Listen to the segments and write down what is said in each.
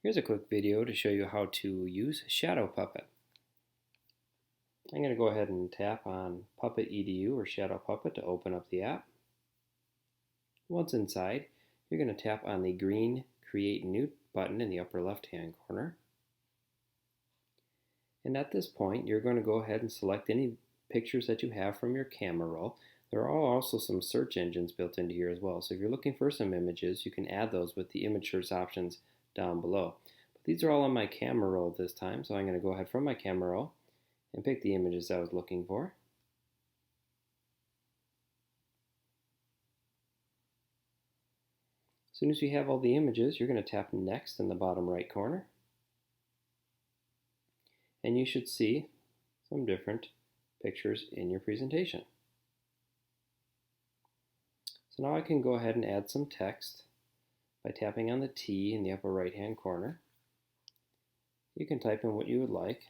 Here's a quick video to show you how to use Shadow Puppet. I'm going to go ahead and tap on Puppet EDU or Shadow Puppet to open up the app. Once inside, you're going to tap on the green Create New button in the upper left hand corner. And at this point, you're going to go ahead and select any pictures that you have from your camera roll. There are also some search engines built into here as well. So if you're looking for some images, you can add those with the image search options down below. But these are all on my camera roll this time, so I'm going to go ahead from my camera roll and pick the images I was looking for. As soon as you have all the images, you're going to tap Next in the bottom right corner. And you should see some different pictures in your presentation. So now I can go ahead and add some text by tapping on the T in the upper right hand corner. You can type in what you would like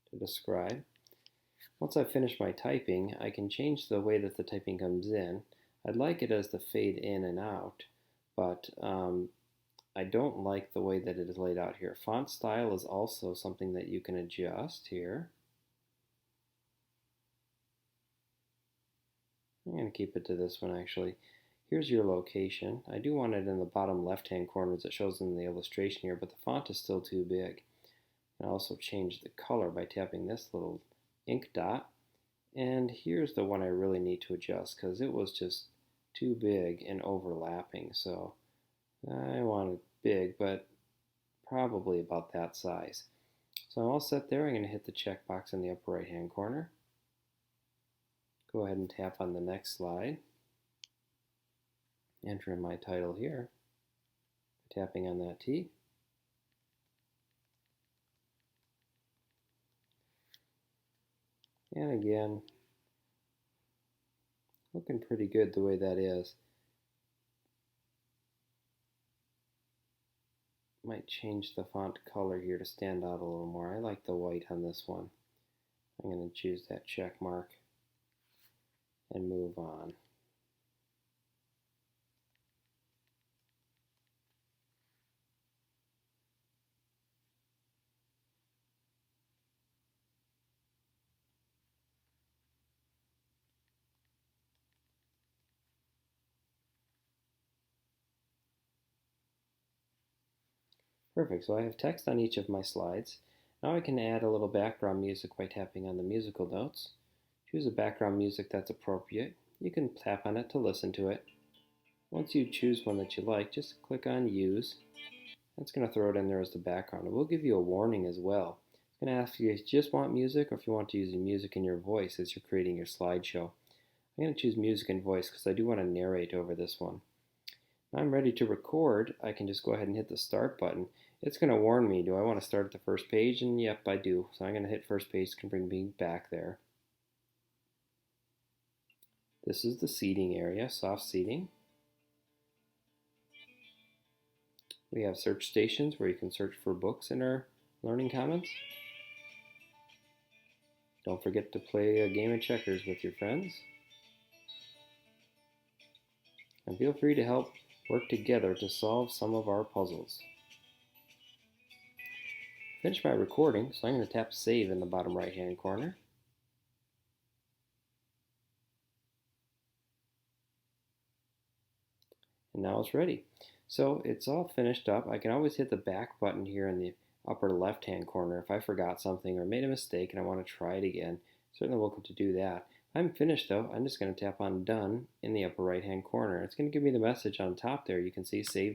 to describe. Once I've finished my typing, I can change the way that the typing comes in. I'd like it as the fade in and out, but I don't like the way that it is laid out here. Font style is also something that you can adjust here. I'm going to keep it to this one actually. Here's your location. I do want it in the bottom left hand corner as it shows in the illustration here, but the font is still too big. I also change the color by tapping this little ink dot. And here's the one I really need to adjust because it was just too big and overlapping. So I want it big, but probably about that size. So I'm all set there. I'm going to hit the checkbox in the upper right hand corner. Go ahead and tap on the next slide. Enter in my title here. Tapping on that T. And again, looking pretty good the way that is. Might change the font color here to stand out a little more. I like the white on this one. I'm going to choose that check mark and move on. Perfect, so I have text on each of my slides. Now I can add a little background music by tapping on the musical notes. Choose a background music that's appropriate. You can tap on it to listen to it. Once you choose one that you like, just click on Use. That's going to throw it in there as the background. It will give you a warning as well. It's going to ask you if you just want music or if you want to use the music in your voice as you're creating your slideshow. I'm going to choose music and voice because I do want to narrate over this one. Now I'm ready to record. I can just go ahead and hit the start button. It's going to warn me, do I want to start at the first page? And yep, I do. So I'm going to hit first page. It can bring me back there. This is the seating area, soft seating. We have search stations where you can search for books in our Learning Commons. Don't forget to play a game of checkers with your friends. And feel free to help work together to solve some of our puzzles. Finish my recording, so I'm going to tap Save in the bottom right hand corner. And now it's ready. So it's all finished up. I can always hit the back button here in the upper left hand corner if I forgot something or made a mistake and I want to try it again. Certainly welcome to do that. If I'm finished though, I'm just going to tap on Done in the upper right hand corner. It's going to give me the message on top there. You can see Save